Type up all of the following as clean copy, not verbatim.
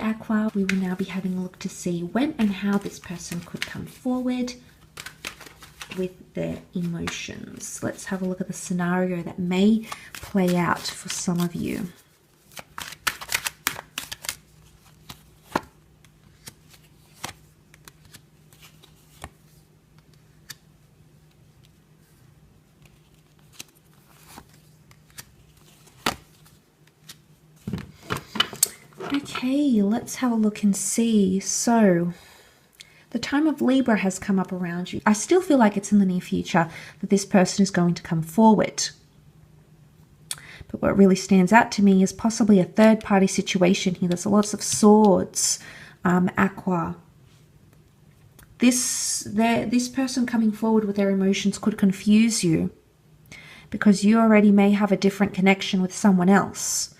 Aqua, we will now be having a look to see when and how this person could come forward with their emotions. Let's have a look at the scenario that may play out for some of you. Okay, let's have a look and see. So, the time of Libra has come up around you. I still feel like it's in the near future that this person is going to come forward. But what really stands out to me is possibly a third-party situation here. There's lots of swords, Aqua. This person coming forward with their emotions could confuse you because you already may have a different connection with someone else.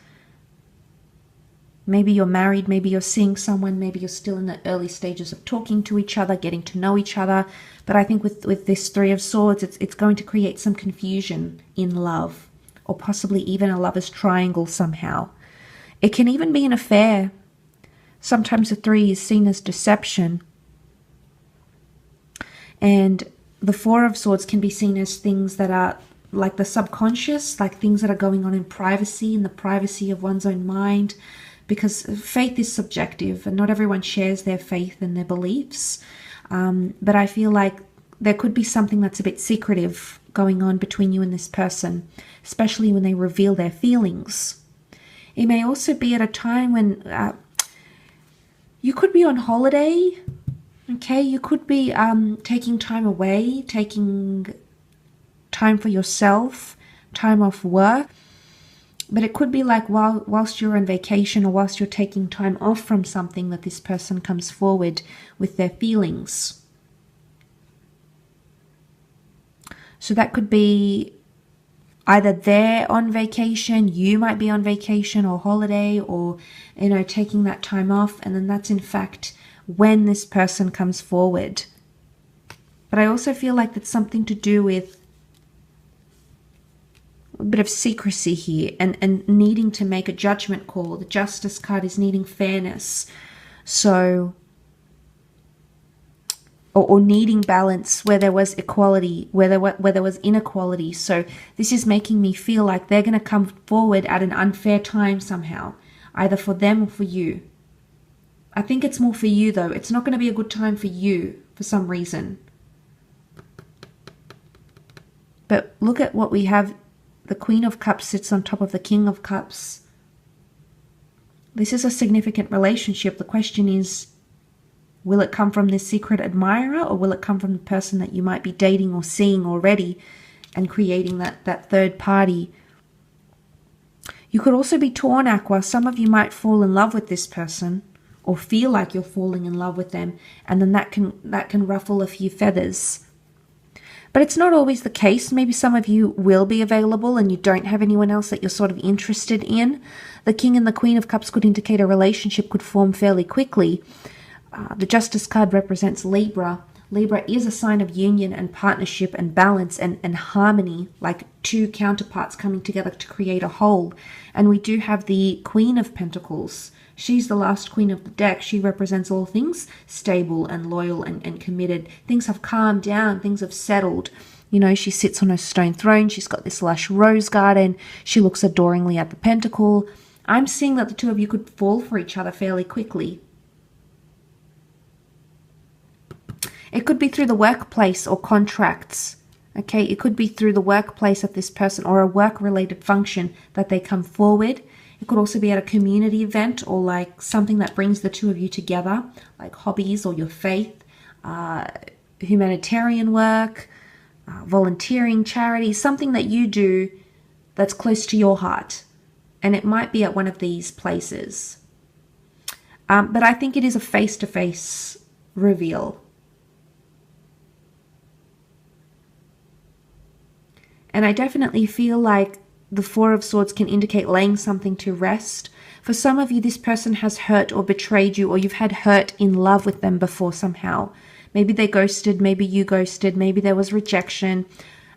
Maybe you're married, maybe you're seeing someone, maybe you're still in the early stages of talking to each other, getting to know each other. But I think with this Three of Swords, it's going to create some confusion in love, or possibly even a lover's triangle somehow. It can even be an affair. Sometimes the three is seen as deception. And the Four of Swords can be seen as things that are like the subconscious, like things that are going on in privacy, in the privacy of one's own mind. Because faith is subjective and not everyone shares their faith and their beliefs. But I feel like there could be something that's a bit secretive going on between you and this person, especially when they reveal their feelings. It may also be at a time when you could be on holiday, okay? You could be taking time away, taking time for yourself, time off work. But it could be like whilst you're on vacation or whilst you're taking time off from something that this person comes forward with their feelings. So that could be either they're on vacation, you might be on vacation or holiday, or, you know, taking that time off. And then that's in fact when this person comes forward. But I also feel like that's something to do with a bit of secrecy here and needing to make a judgment call. The Justice card is needing fairness. So, or needing balance where there was equality, where there was inequality. So this is making me feel like they're going to come forward at an unfair time somehow, either for them or for you. I think it's more for you though. It's not going to be a good time for you for some reason. But look at what we have. The Queen of Cups sits on top of the King of Cups. This is a significant relationship. The question is, will it come from this secret admirer, or will it come from the person that you might be dating or seeing already and creating that third party? You could also be torn, Aqua. Some of you might fall in love with this person or feel like you're falling in love with them, and then that can ruffle a few feathers. But it's not always the case. Maybe some of you will be available and you don't have anyone else that you're sort of interested in. The King and the Queen of Cups could indicate a relationship could form fairly quickly. The Justice card represents Libra. Libra is a sign of union and partnership and balance and harmony, like two counterparts coming together to create a whole. And we do have the Queen of Pentacles. She's the last queen of the deck. She represents all things stable and loyal and committed. Things have calmed down. Things have settled. You know, she sits on her stone throne. She's got this lush rose garden. She looks adoringly at the pentacle. I'm seeing that the two of you could fall for each other fairly quickly. It could be through the workplace or contracts. Okay, it could be through the workplace of this person or a work-related function that they come forward. It could also be at a community event or like something that brings the two of you together, like hobbies or your faith, humanitarian work, volunteering, charity, something that you do that's close to your heart. And it might be at one of these places. But I think it is a face-to-face reveal. And I definitely feel like the Four of Swords can indicate laying something to rest. For some of you, this person has hurt or betrayed you, or you've had hurt in love with them before somehow. Maybe they ghosted, maybe you ghosted, maybe there was rejection.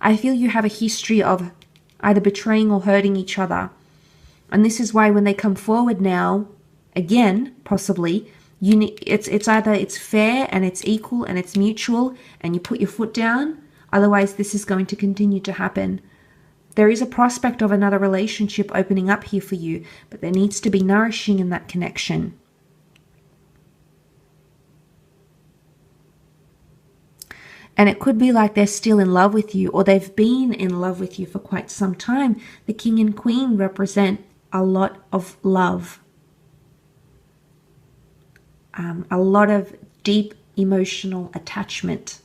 I feel you have a history of either betraying or hurting each other. And this is why when they come forward now, again, possibly, it's either it's fair and it's equal and it's mutual and you put your foot down. Otherwise, this is going to continue to happen. There is a prospect of another relationship opening up here for you, but there needs to be nourishing in that connection. And it could be like they're still in love with you, or they've been in love with you for quite some time. The King and Queen represent a lot of love. A lot of deep emotional attachment.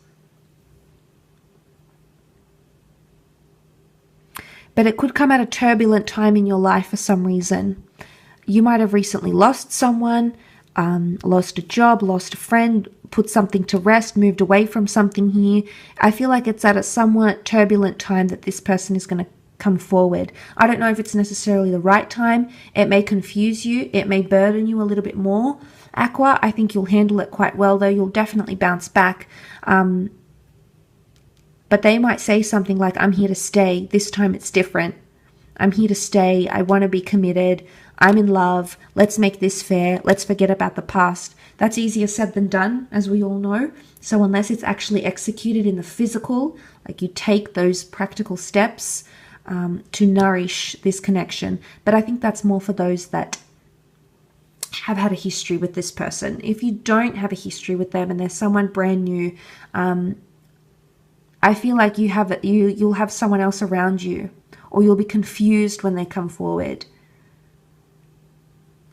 But it could come at a turbulent time in your life for some reason. You might have recently lost someone, lost a job, lost a friend, put something to rest, moved away from something here. I feel like it's at a somewhat turbulent time that this person is going to come forward. I don't know if it's necessarily the right time. It may confuse you. It may burden you a little bit more. Aqua, I think you'll handle it quite well, though. You'll definitely bounce back. But they might say something like, I'm here to stay. This time it's different. I'm here to stay. I want to be committed. I'm in love. Let's make this fair. Let's forget about the past. That's easier said than done, as we all know. So unless it's actually executed in the physical, like you take those practical steps to nourish this connection. But I think that's more for those that have had a history with this person. If you don't have a history with them and there's someone brand new, I feel like you'll have someone else around you, or you'll be confused when they come forward.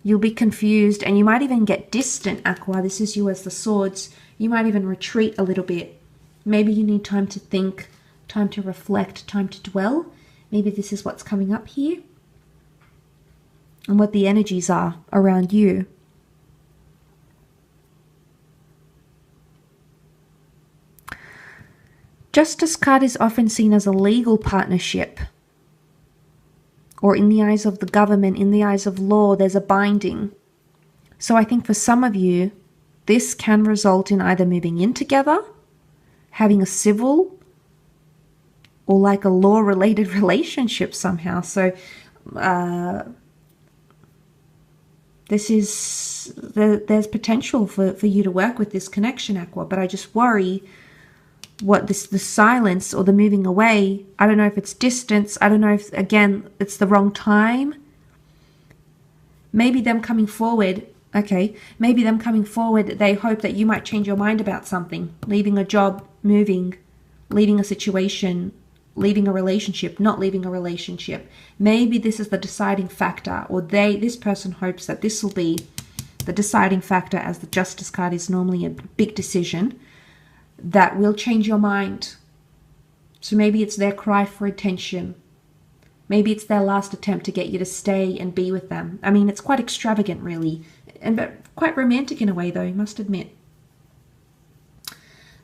You'll be confused and you might even get distant, Aqua. This is you as the swords. You might even retreat a little bit. Maybe you need time to think, time to reflect, time to dwell. Maybe this is what's coming up here and what the energies are around you. Justice card is often seen as a legal partnership, or in the eyes of the government, in the eyes of law, there's a binding. So I think for some of you, this can result in either moving in together, having a civil, or like a law-related relationship somehow. So there's potential for you to work with this connection, Aqua, but I just worry what the silence or the moving away. I don't know if it's distance. I don't know if, again, it's the wrong time. Maybe them coming forward, maybe them coming forward, they hope that you might change your mind about something. Leaving a job, moving, leaving a situation, leaving a relationship, not leaving a relationship. Maybe this is the deciding factor, or this person hopes that this will be the deciding factor, as the Justice card is normally a big decision that will change your mind. So maybe it's their cry for attention. Maybe it's their last attempt to get you to stay and be with them. I mean, it's quite extravagant, really, but quite romantic in a way, though, I must admit.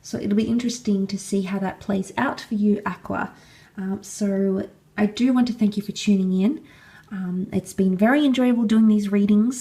So it'll be interesting to see how that plays out for you, Aqua. So I do want to thank you for tuning in. It's been very enjoyable doing these readings.